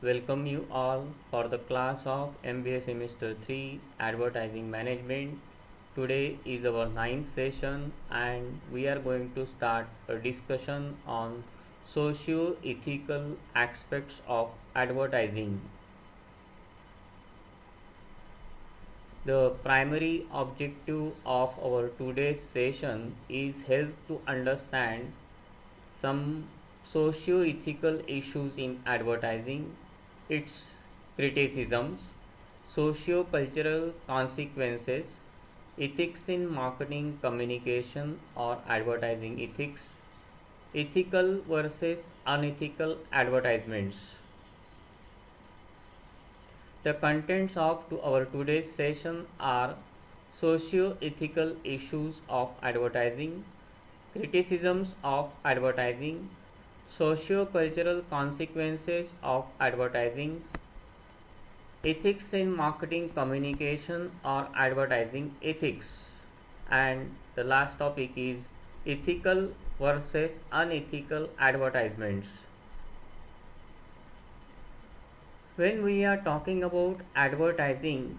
Welcome you all for the class of MBA Semester 3 Advertising Management. Today is our ninth session and we are going to start a discussion on socio-ethical aspects of advertising. The primary objective of our today's session is help to understand some socio-ethical issues in advertising, its criticisms, socio-cultural consequences, ethics in marketing, communication or advertising ethics, ethical versus unethical advertisements. The contents of our today's session are socio-ethical issues of advertising, criticisms of advertising, socio-cultural consequences of advertising, ethics in marketing, communication or advertising ethics, and the last topic is ethical versus unethical advertisements. When we are talking about advertising,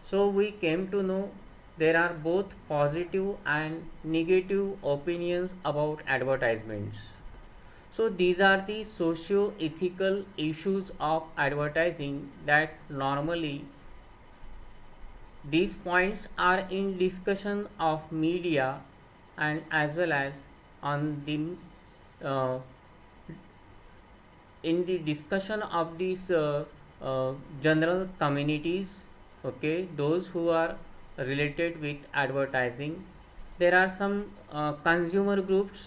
so we came to know there are both positive and negative opinions about advertisements. So these are the socio-ethical issues of advertising that normally these points are in discussion of media and as well as on the uh, in the discussion of these general communities, okay, those who are related with advertising. There are some consumer groups,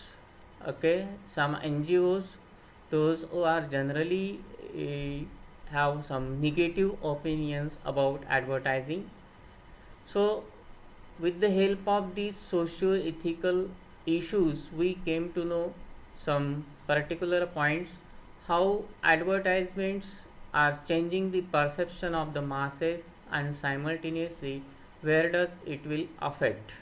okay, some NGOs, those who are generally have some negative opinions about advertising. So with the help of these socio-ethical issues we came to know some particular points, how advertisements are changing the perception of the masses and simultaneously where does it will affect.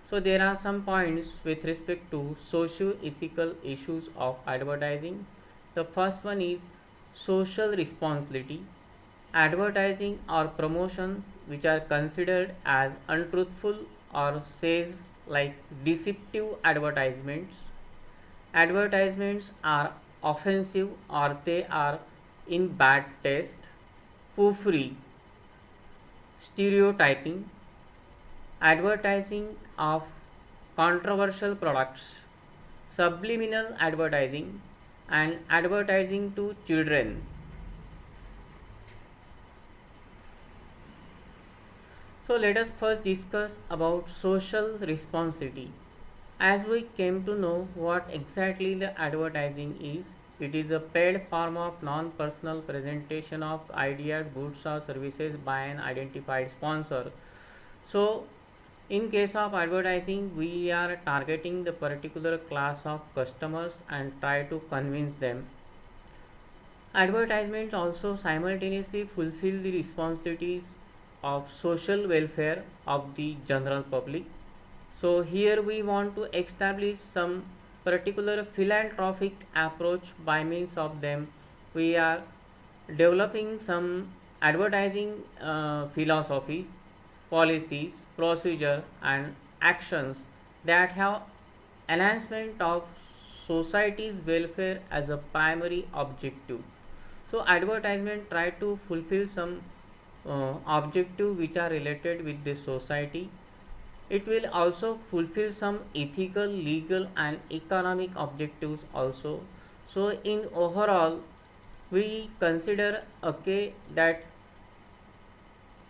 So there are some points with respect to socio-ethical issues of advertising. The first one is social responsibility. Advertising or promotion which are considered as untruthful or says like deceptive advertisements. Advertisements are offensive or they are in bad taste, poofery, stereotyping, advertising of controversial products, subliminal advertising, and advertising to children. So let us first discuss about social responsibility. As we came to know what exactly the advertising is, it is a paid form of non-personal presentation of ideas, goods or services by an identified sponsor. So in case of advertising, we are targeting the particular class of customers and try to convince them. Advertisements also simultaneously fulfill the responsibilities of social welfare of the general public. So here we want to establish some particular philanthropic approach. By means of them we are developing some advertising philosophies, policies, procedure and actions that have enhancement of society's welfare as a primary objective. So advertisement try to fulfill some objective which are related with the society. It will also fulfill some ethical, legal and economic objectives also. So in overall we consider, okay, that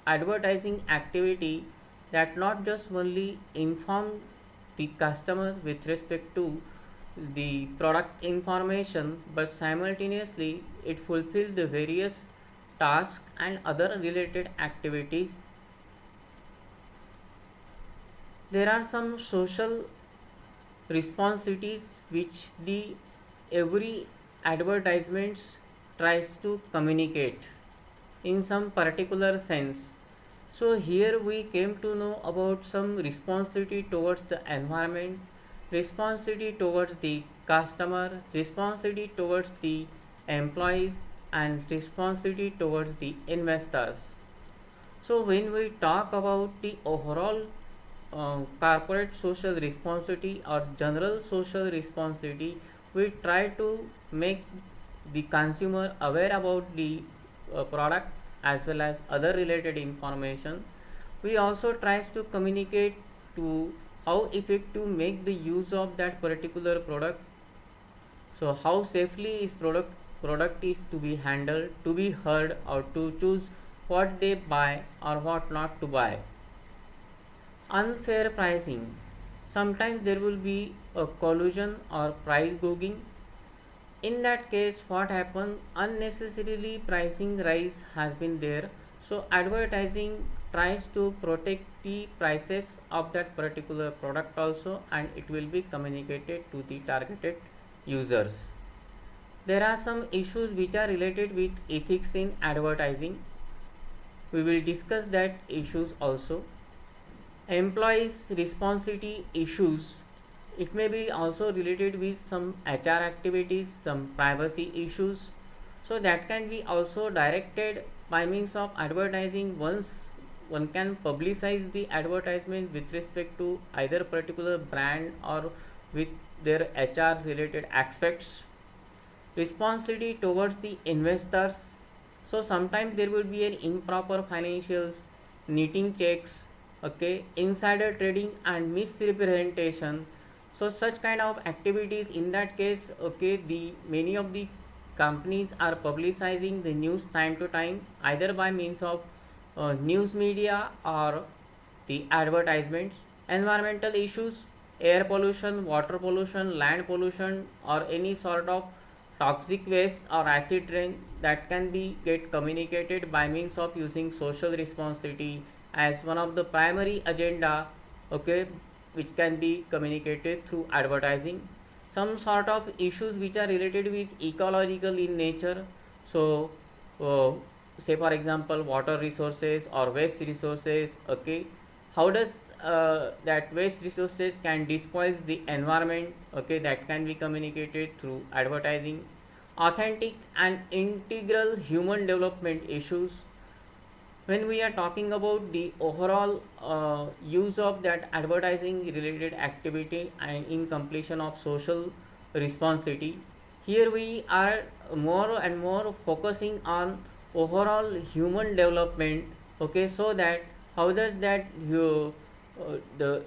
advertising activity that not just only inform the customer with respect to the product information but simultaneously it fulfills the various tasks and other related activities. There are some social responsibilities which the every advertisements tries to communicate in some particular sense. So here we came to know about some responsibility towards the environment, responsibility towards the customer, responsibility towards the employees, and responsibility towards the investors. So when we talk about the overall corporate social responsibility or general social responsibility, we try to make the consumer aware about the product as well as other related information. We also tries to communicate to how effective make the use of that particular product. So how safely is product is to be handled, to be heard, or to choose what they buy or what not to buy. Unfair pricing. Sometimes there will be a collusion or price gouging. In that case, what happens? Unnecessarily pricing rise has been there. So advertising tries to protect the prices of that particular product also, and it will be communicated to the targeted users. There are some issues which are related with ethics in advertising. We will discuss that issues also. Employees responsibility issues, it may be also related with some HR activities, some privacy issues, so that can be also directed by means of advertising. Once one can publicize the advertisement with respect to either particular brand or with their HR related aspects. Responsibility towards the investors, so sometimes there will be an improper financials, neating checks, okay, insider trading and misrepresentation. So such kind of activities, in that case, okay, the many of the companies are publicizing the news time to time, either by means of news media or the advertisements. Environmental issues, air pollution, water pollution, land pollution, or any sort of toxic waste or acid rain, that can be get communicated by means of using social responsibility as one of the primary agenda, okay, which can be communicated through advertising. Some sort of issues which are related with ecological in nature. So uh, say for example water resources or waste resources, okay, how does that waste resources can despoil the environment, okay, that can be communicated through advertising. Authentic and integral human development issues, when we are talking about the overall use of that advertising related activity and in completion of social responsibility, here we are more and more focusing on overall human development, okay, so that how does that the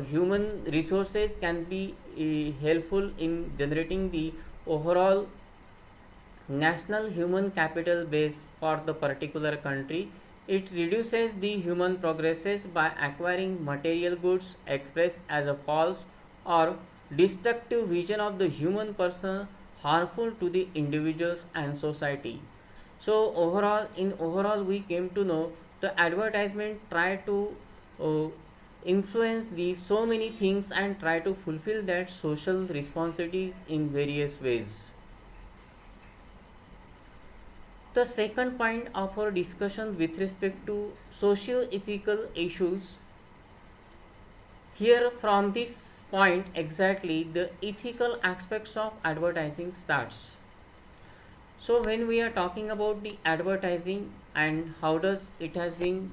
human resources can be helpful in generating the overall national human capital base for the particular country. It reduces the human progresses by acquiring material goods expressed as a false or destructive vision of the human person, harmful to the individuals and society. So overall, in overall, we came to know the advertisement try to uh, influence the so many things and try to fulfill that social responsibilities in various ways. The second point of our discussion with respect to socio-ethical issues, here from this point exactly the ethical aspects of advertising starts. So when we are talking about the advertising and how does it has been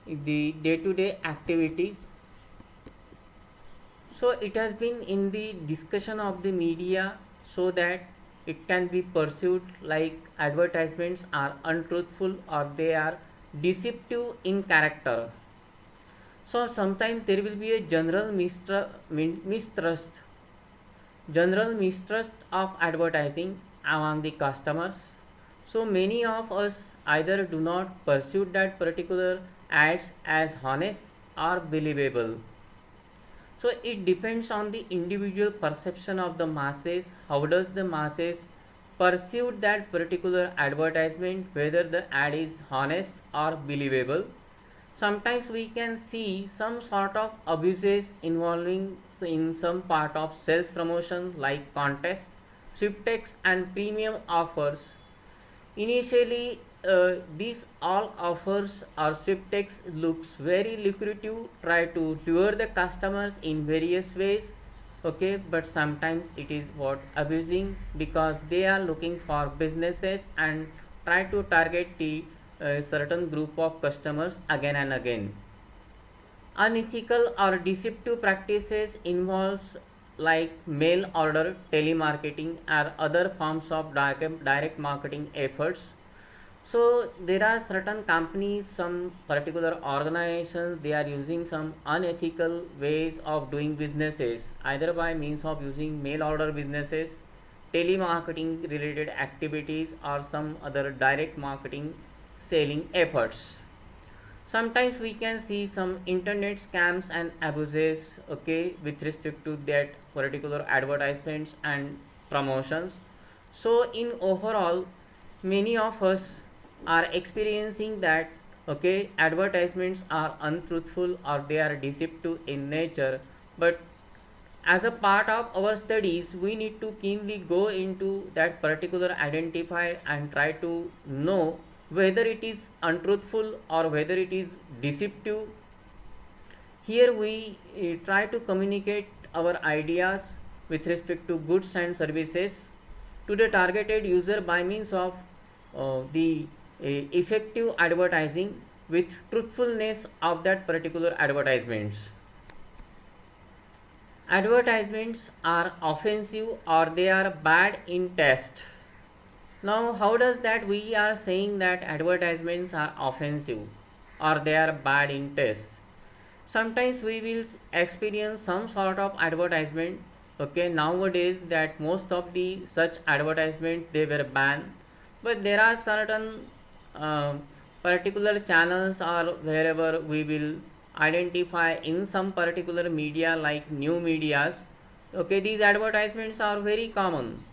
the day-to-day activities, so it has been in the discussion of the media, so that it can be perceived like advertisements are untruthful or they are deceptive in character. So sometimes there will be a general mistrust of advertising among the customers. So many of us either do not pursue that particular ads as honest or believable. So it depends on the individual perception of the masses. How does the masses perceive that particular advertisement, whether the ad is honest or believable. Sometimes we can see some sort of abuses involving in some part of sales promotion like contest, sweepstakes and premium offers. Initially, these all offers or sweepstakes looks very lucrative, try to lure the customers in various ways, okay, but sometimes it is what abusing, because they are looking for businesses and try to target the certain group of customers again and again. Unethical or deceptive practices involves like mail order, telemarketing, or other forms of direct marketing efforts. So there are certain companies, some particular organizations, they are using some unethical ways of doing businesses, either by means of using mail order businesses, telemarketing related activities, or some other direct marketing selling efforts. Sometimes we can see some internet scams and abuses, okay, with respect to that particular advertisements and promotions. So in overall, many of us are experiencing that, okay, advertisements are untruthful or they are deceptive in nature. But as a part of our studies, we need to keenly go into that particular identifier and try to know whether it is untruthful or whether it is deceptive. Here we try to communicate our ideas with respect to goods and services to the targeted user by means of the effective advertising with truthfulness of that particular advertisements. Advertisements are offensive or they are bad in taste. Now, how does that we are saying that advertisements are offensive or they are bad in taste? Sometimes we will experience some sort of advertisement. Okay, nowadays that most of the such advertisements they were banned, but there are certain particular channels or wherever we will identify in some particular media like new medias. Okay, these advertisements are very common.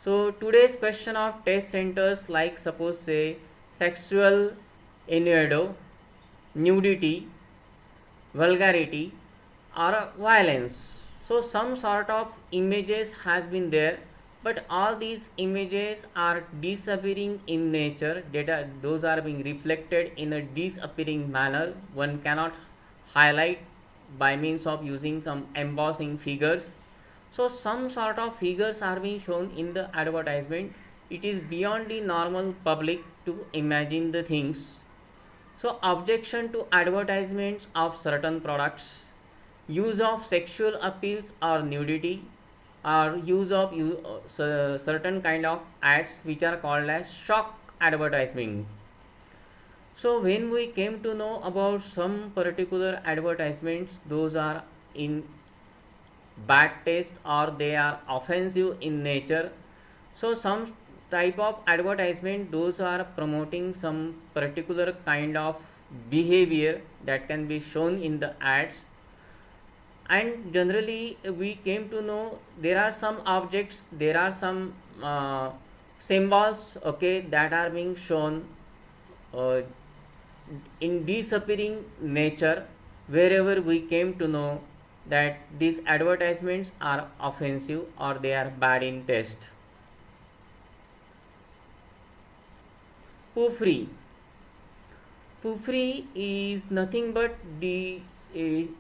So today's question of test centers like suppose say sexual innuendo, nudity, vulgarity or violence. So some sort of images has been there, but all these images are disappearing in nature. Data those are being reflected in a disappearing manner. One cannot highlight by means of using some embossing figures. So some sort of figures are being shown in the advertisement. It is beyond the normal public to imagine the things. So objection to advertisements of certain products, use of sexual appeals or nudity, or use of certain kind of ads which are called as shock advertising. So when we came to know about some particular advertisements, those are in bad taste or they are offensive in nature. So some type of advertisement, those are promoting some particular kind of behavior that can be shown in the ads. And generally we came to know there are some objects, there are some symbols, okay, that are being shown in disappearing nature, wherever we came to know that these advertisements are offensive or they are bad in taste. Puffery. Puffery is nothing but the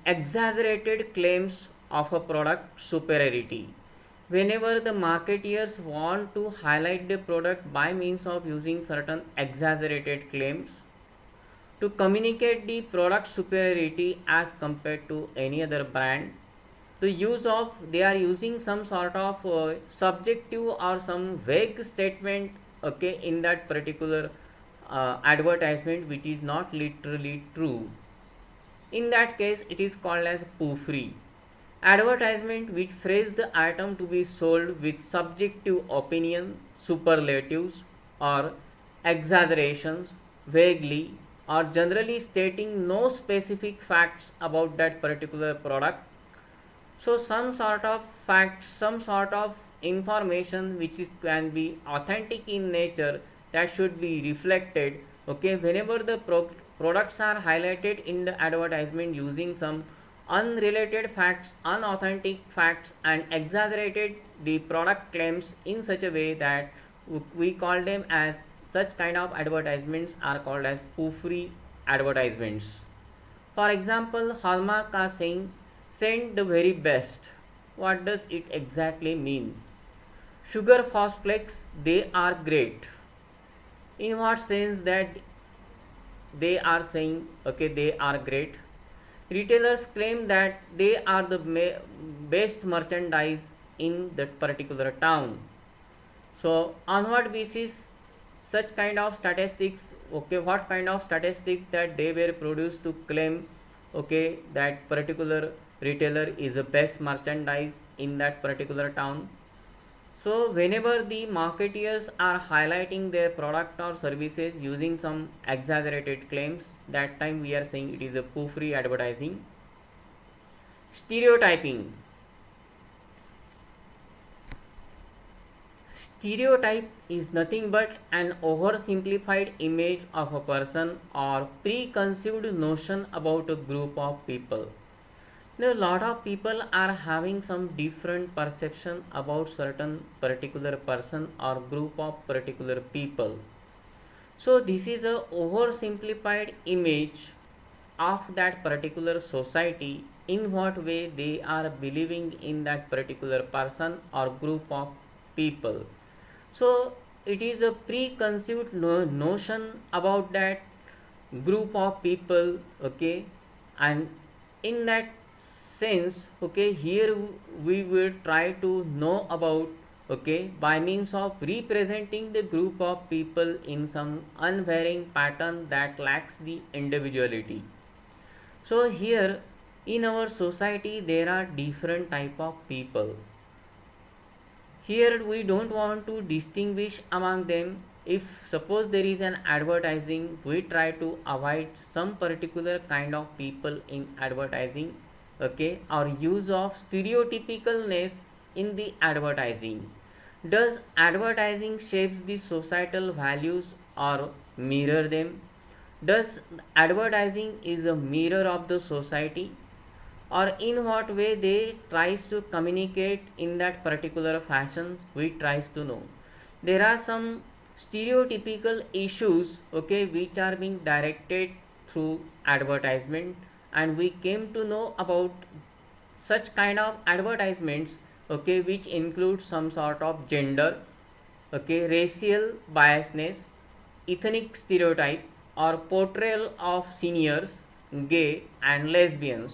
exaggerated claims of a product superiority. Whenever the marketeers want to highlight the product by means of using certain exaggerated claims to communicate the product superiority as compared to any other brand, they are using some sort of subjective or some vague statement, okay, in that particular advertisement which is not literally true. In that case it is called as puffery. Advertisement which phrase the item to be sold with subjective opinion, superlatives or exaggerations, vaguely or generally stating no specific facts about that particular product. So some sort of fact, some sort of information which can be authentic in nature, that should be reflected, okay, whenever the products are highlighted in the advertisement using some unrelated facts, unauthentic facts and exaggerated the product claims in such a way that we call them as such kind of advertisements are called as puffery advertisements. For example, Hallmark are saying send the very best. What does it exactly mean? Sugar Fast Flakes, they are great. In what sense? That they are saying, okay, they are great. Retailers claim that they are the best merchandise in that particular town. So on what basis such kind of statistics, okay, what kind of statistics that they were produced to claim, okay, that particular retailer is the best merchandise in that particular town? So whenever the marketeers are highlighting their product or services using some exaggerated claims, that time we are saying it is a puffery advertising. Stereotyping. Stereotype is nothing but an oversimplified image of a person or preconceived notion about a group of people. Now, a lot of people are having some different perception about certain particular person or group of particular people. So this is a oversimplified image of that particular society, in what way they are believing in that particular person or group of people. So it is a preconceived notion about that group of people, okay, and in that sense, okay, here we will try to know about, okay, by means of representing the group of people in some unvarying pattern that lacks the individuality. So here in our society there are different type of people. Here we don't want to distinguish among them. If suppose there is an advertising, we try to avoid some particular kind of people in advertising, okay, or use of stereotypicalness in the advertising. Does advertising shapes the societal values or mirror them? Does advertising is a mirror of the society, or in what way they tries to communicate in that particular fashion, we tries to know. There are some stereotypical issues, okay, which are being directed through advertisement, and we came to know about such kind of advertisements, okay, which include some sort of gender, okay, racial biasness, ethnic stereotype, or portrayal of seniors, gay and lesbians.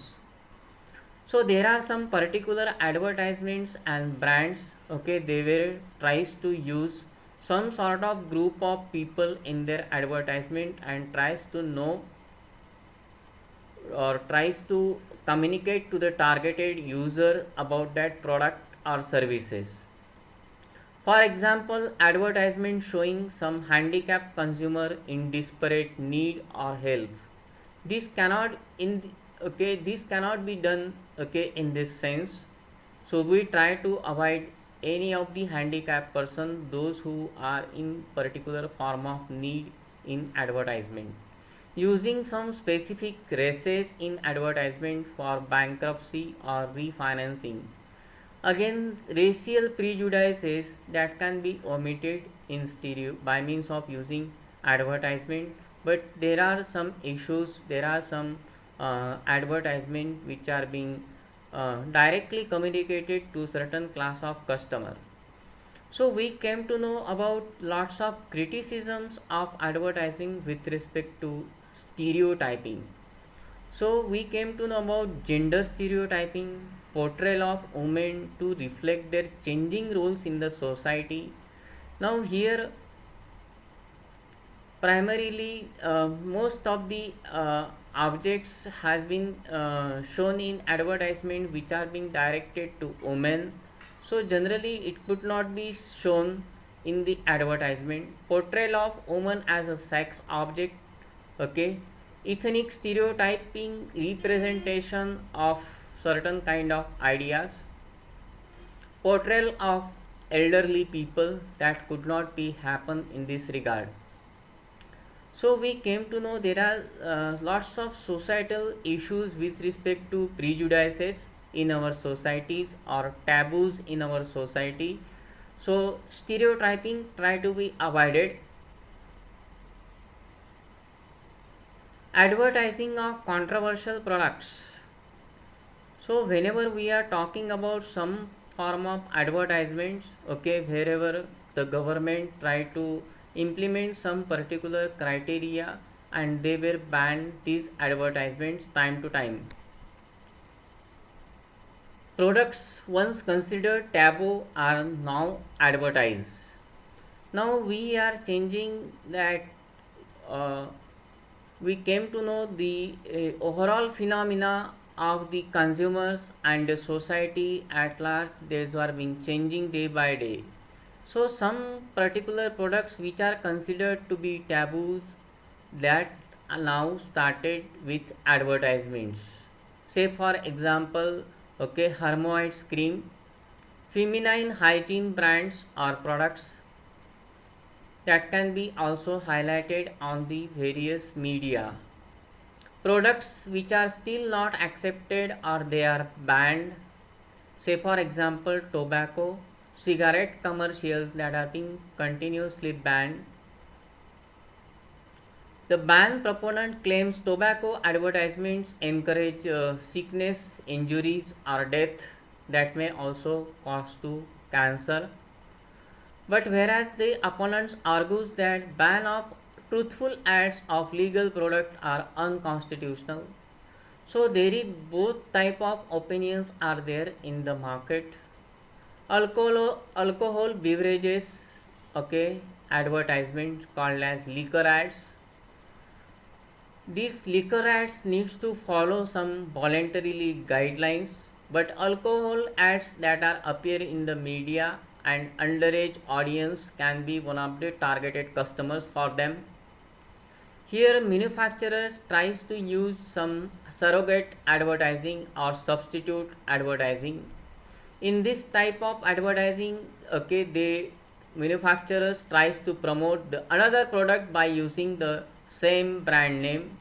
So there are some particular advertisements and brands, okay, they were tries to use some sort of group of people in their advertisement and tries to know or tries to communicate to the targeted user about that product or services. For example, advertisement showing some handicapped consumer in desperate need or help. This cannot in okay, this cannot be done, okay, in this sense. So we try to avoid any of the handicapped person, those who are in particular form of need in advertisement. Using some specific races in advertisement for bankruptcy or refinancing. Again, racial prejudices that can be omitted in stereo by means of using advertisement, but there are some issues, there are some advertisement which are being directly communicated to certain class of customer. So we came to know about lots of criticisms of advertising with respect to stereotyping. So we came to know about gender stereotyping, portrayal of women to reflect their changing roles in the society. Now here primarily most of the objects has been shown in advertisement which are being directed to women. So generally it could not be shown in the advertisement. Portrayal of woman as a sex object, okay, ethnic stereotyping representation of certain kind of ideas, portrayal of elderly people that could not be happen in this regard. So we came to know there are lots of societal issues with respect to prejudices in our societies or taboos in our society. So stereotyping try to be avoided. Advertising of controversial products. So whenever we are talking about some form of advertisements, okay, wherever the government try to implement some particular criteria and they were banned these advertisements time to time. Products once considered taboo are now advertised. Now we are changing that. uh, we came to know the overall phenomena of the consumers and the society at large. These are being changing day by day. So some particular products which are considered to be taboos, that are now started with advertisements. Say for example, okay, Hermoids cream, feminine hygiene brands or products that can be also highlighted on the various media. Products which are still not accepted or they are banned, say for example tobacco, cigarette commercials that are being continuously banned. The ban proponent claims tobacco advertisements encourage sickness, injuries or death that may also cause to cancer. But whereas the opponents argues that ban of truthful ads of legal products are unconstitutional. So there is both type of opinions are there in the market. Alcohol beverages, okay, advertisements called as liquor ads. These liquor ads needs to follow some voluntarily guidelines, but alcohol ads that are appear in the media and underage audience can be one of the targeted customers for them. Here manufacturers tries to use some surrogate advertising or substitute advertising. In this type of advertising, okay, the manufacturers tries to promote the another product by using the same brand name.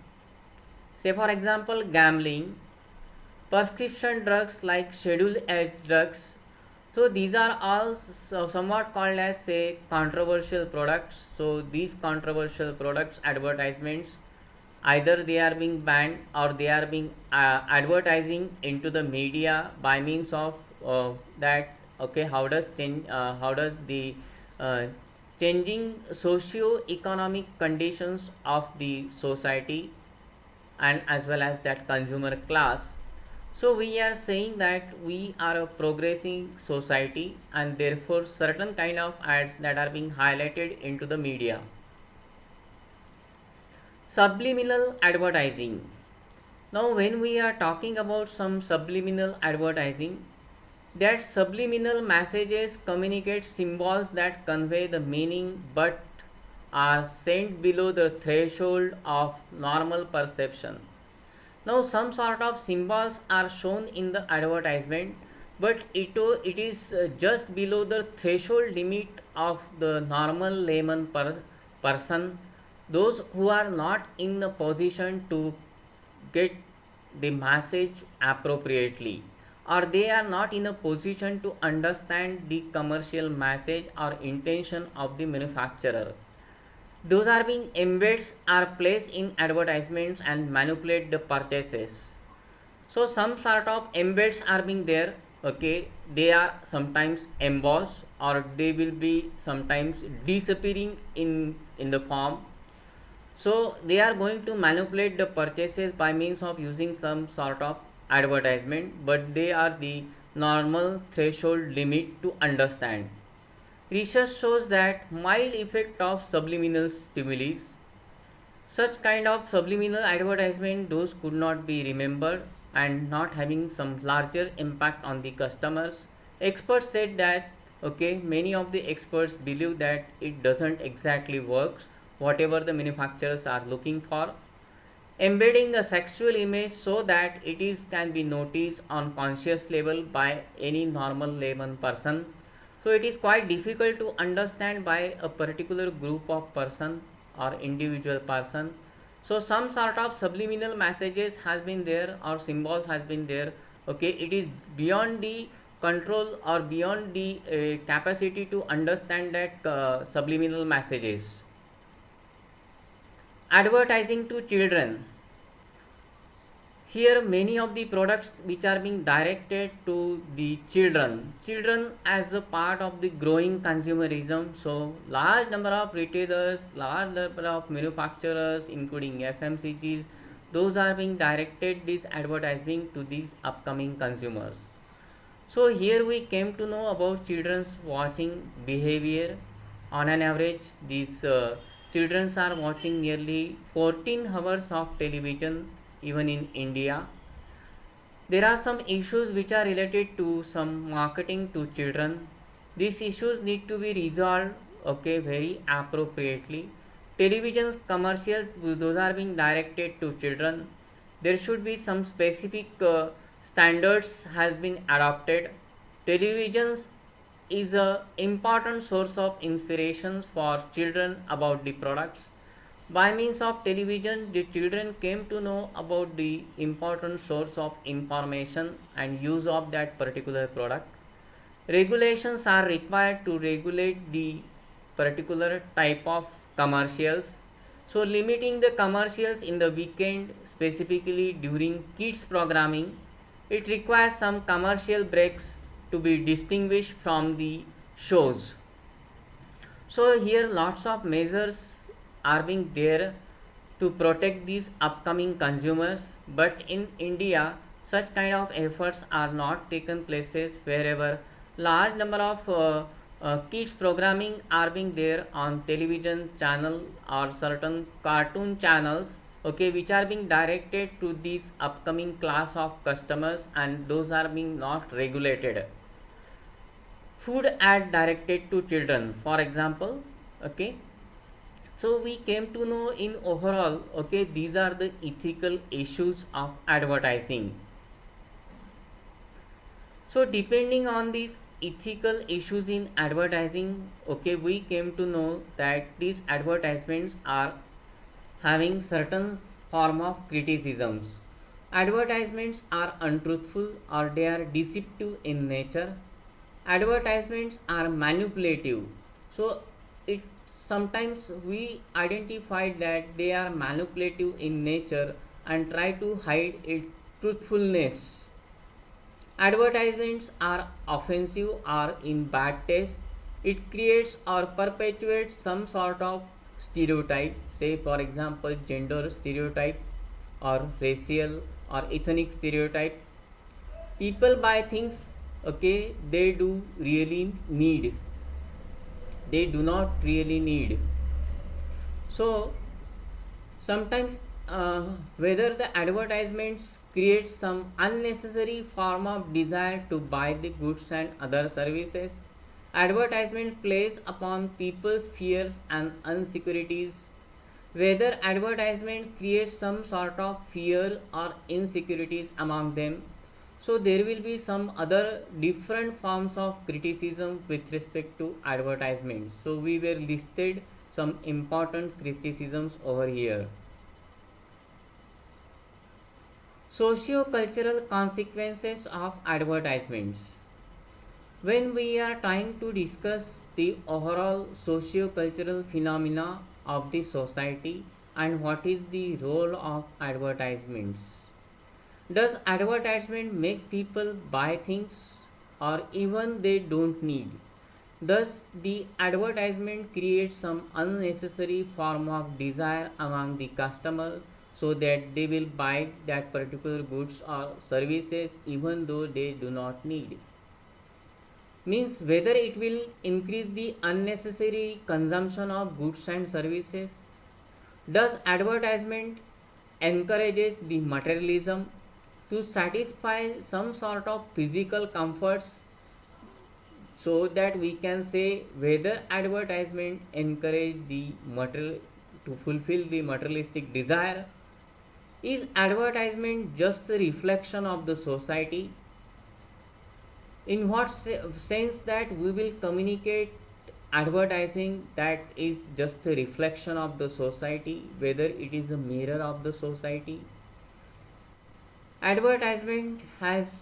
Say for example gambling, prescription drugs like scheduled H drugs. So these are all somewhat called as say controversial products. So these controversial products advertisements, either they are being banned or they are being advertising into the media by means of that, okay, how does the uh, changing socio-economic conditions of the society and as well as that consumer class. So we are saying that we are a progressing society and therefore certain kind of ads that are being highlighted into the media. Subliminal advertising. Now when we are talking about some subliminal advertising, that subliminal messages communicate symbols that convey the meaning but are sent below the threshold of normal perception. Now some sort of symbols are shown in the advertisement, but it is just below the threshold limit of the normal person, those who are not in a position to get the message appropriately, or they are not in a position to understand the commercial message or intention of the manufacturer. Those are being embeds are placed in advertisements and manipulate the purchases. So some sort of embeds are being there, okay, they are sometimes embossed or they will be sometimes disappearing in the form. So they are going to manipulate the purchases by means of using some sort of advertisement, but they are the normal threshold limit to understand. Research shows that mild effect of subliminal stimuli. Such kind of subliminal advertisement those could not be remembered and not having some larger impact on the customers. Experts said that, okay, many of the experts believe that it doesn't exactly works whatever the manufacturers are looking for. Embedding a sexual image so that it is can be noticed on conscious level by any normal layman person. So it is quite difficult to understand by a particular group of person or individual person. So some sort of subliminal messages has been there or symbols has been there, okay, it is beyond the control or beyond the capacity to understand that subliminal messages. Advertising to children. Here many of the products which are being directed to the children as a part of the growing consumerism. So large number of retailers, large number of manufacturers including FMCGs, those are being directed this advertising to these upcoming consumers. So here we came to know about children's watching behavior. On an average, these children are watching nearly 14 hours of television even in India. There are some issues which are related to some marketing to children. These issues need to be resolved, okay, very appropriately. Television commercials, those are being directed to children. There should be some specific standards has been adopted. Televisions is a important source of inspiration for children about the products. By means of television, the children came to know about the important source of information and use of that particular product. Regulations are required to regulate the particular type of commercials. So limiting the commercials in the weekend, specifically during kids programming, it requires some commercial breaks to be distinguished from the shows. So here lots of measures are being there to protect these upcoming consumers, but in India such kind of efforts are not taken places wherever large number of kids programming are being there on television channel or certain cartoon channels, okay, which are being directed to these upcoming class of customers, and those are being not regulated. Food ad directed to children, for example, okay. So we came to know in overall, okay, these are the ethical issues of advertising. So depending on these ethical issues in advertising, okay, we came to know that these advertisements are having certain form of criticisms. Advertisements are untruthful or they are deceptive in nature. Advertisements are manipulative. So it sometimes we identified that they are manipulative in nature and try to hide its truthfulness. Advertisements are offensive or in bad taste. It creates or perpetuates some sort of stereotype, say for example gender stereotype or racial or ethnic stereotype. People buy things, okay, they do really need, they do not really need. So sometimes whether the advertisements create some unnecessary form of desire to buy the goods and other services. Advertisement plays upon people's fears and insecurities. Whether advertisement creates some sort of fear or insecurities among them, so there will be some other different forms of criticism with respect to advertisements. So we were listed some important criticisms over here. Socio-cultural consequences of advertisements. When we are trying to discuss the overall socio-cultural phenomena of the society and what is the role of advertisements. Does advertisement make people buy things or even they don't need? Thus, the advertisement creates some unnecessary form of desire among the customer so that they will buy that particular goods or services even though they do not need. Means whether it will increase the unnecessary consumption of goods and services. Does advertisement encourages the materialism to satisfy some sort of physical comforts, so that we can say whether advertisement encourage the material to fulfill the materialistic desire. Is advertisement just a reflection of the society? In what sense that we will communicate advertising that is just a reflection of the society, whether it is a mirror of the society? Advertisement has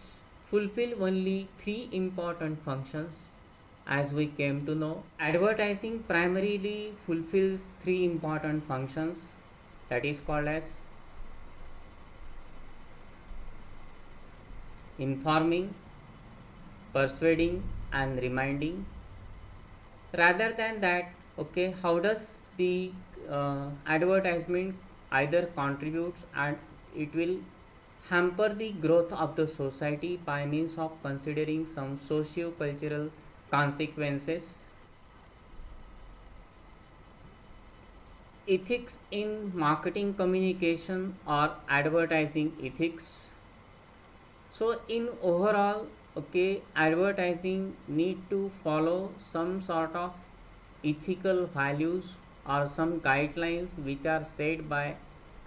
fulfilled only three important functions as we came to know. Advertising primarily fulfills three important functions, that is called as informing, persuading, and reminding. Rather than that, okay, how does the advertisement either contributes and it will hamper the growth of the society by means of considering some socio-cultural consequences. Ethics in marketing communication or advertising ethics. So in overall, okay, advertising need to follow some sort of ethical values or some guidelines which are set by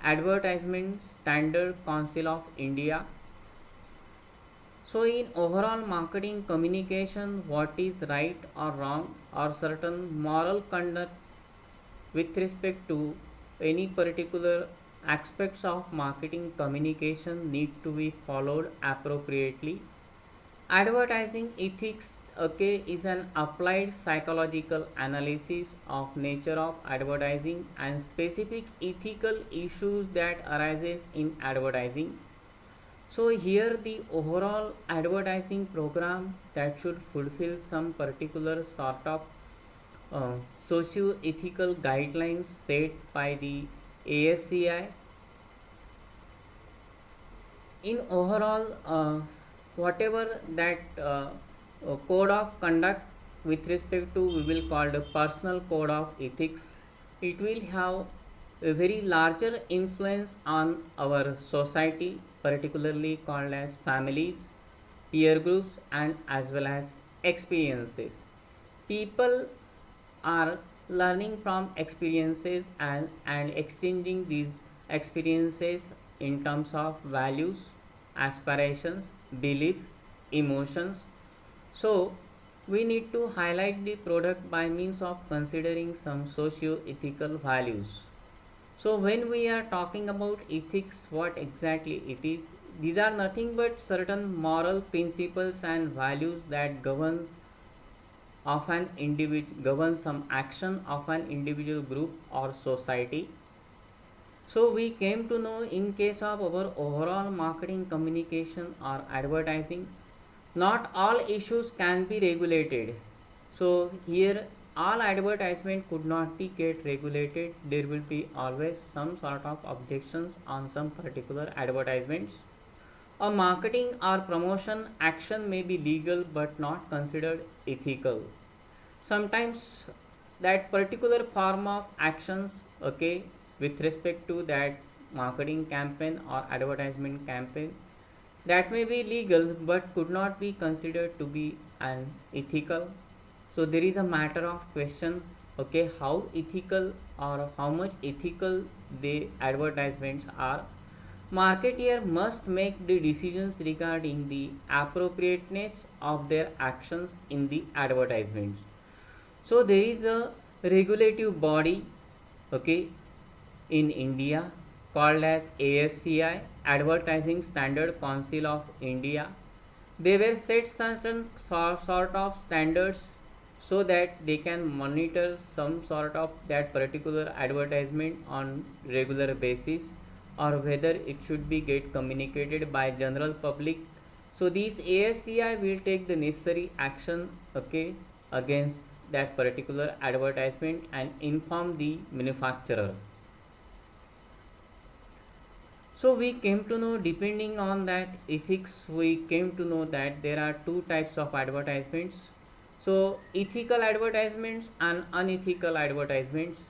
Advertisement Standard Council of India. So in overall marketing communication, what is right or wrong or certain moral conduct with respect to any particular aspects of marketing communication need to be followed appropriately. Advertising ethics, okay, is an applied psychological analysis of nature of advertising and specific ethical issues that arises in advertising. So here the overall advertising program that should fulfill some particular sort of uh, socio-ethical guidelines set by the ASCI. In overall, whatever that code of conduct with respect to, we will call the personal code of ethics, it will have a very larger influence on our society, particularly called as families, peer groups, and as well as experiences. People are learning from experiences and exchanging these experiences in terms of values, aspirations, belief, emotions. So we need to highlight the product by means of considering some socio-ethical values. So when we are talking about ethics, what exactly it is? These are nothing but certain moral principles and values that govern some action of an individual group or society. So we came to know in case of our overall marketing communication or advertising, not all issues can be regulated. So here all advertisement could not be get regulated. There will be always some sort of objections on some particular advertisements. A marketing or promotion action may be legal but not considered ethical. Sometimes that particular form of actions, okay, with respect to that marketing campaign or advertisement campaign, that may be legal but could not be considered to be an ethical. So there is a matter of question, okay, how ethical or how much ethical the advertisements are. Marketeer must make the decisions regarding the appropriateness of their actions in the advertisements. So there is a regulative body, okay, in India called as ASCI, Advertising Standard Council of India. They were set certain sort of standards so that they can monitor some sort of that particular advertisement on regular basis, or whether it should be get communicated by general public. So these ASCI will take the necessary action, okay, against that particular advertisement and inform the manufacturer. So we came to know, depending on that ethics, we came to know that there are two types of advertisements. So ethical advertisements and unethical advertisements.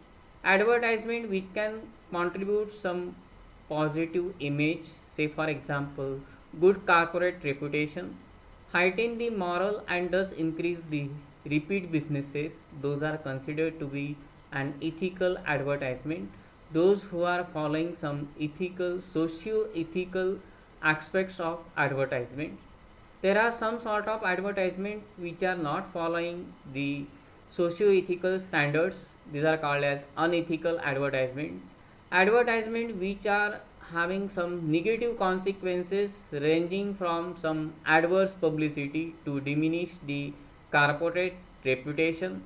Advertisement which can contribute some positive image, say for example good corporate reputation, heighten the moral and thus increase the repeat businesses, those are considered to be an ethical advertisement. Those who are following some ethical, socio-ethical aspects of advertisement. There are some sort of advertisement which are not following the socio-ethical standards. These are called as unethical advertisement. Advertisement which are having some negative consequences ranging from some adverse publicity to diminish the corporate reputation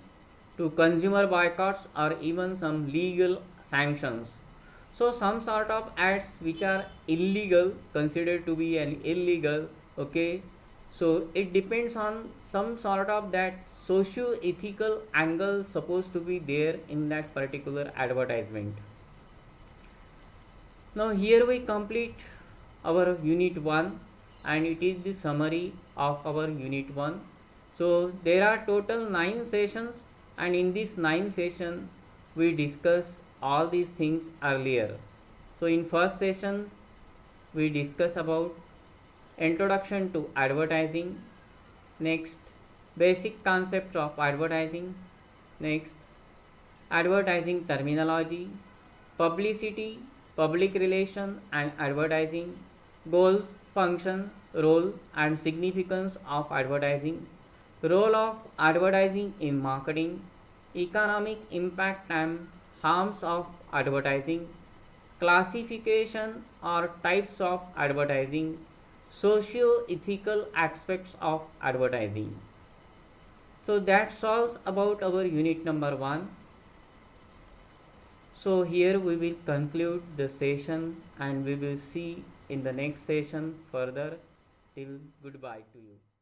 to consumer boycotts or even some legal sanctions. So some sort of ads which are illegal, considered to be an illegal, Okay, so it depends on some sort of that socio-ethical angle supposed to be there in that particular advertisement. Now here we complete our unit 1 and it is the summary of our unit 1. So there are total 9 sessions and in this 9 session we discuss all these things earlier. So in first sessions we discuss about introduction to advertising, next basic concepts of advertising, next advertising terminology, publicity, public relation and advertising, goals, function, role and significance of advertising, role of advertising in marketing, economic impact and harms of advertising, classification or types of advertising, socio-ethical aspects of advertising. So that solves about our unit number 1. So here we will conclude the session and we will see in the next session further. Till goodbye to you.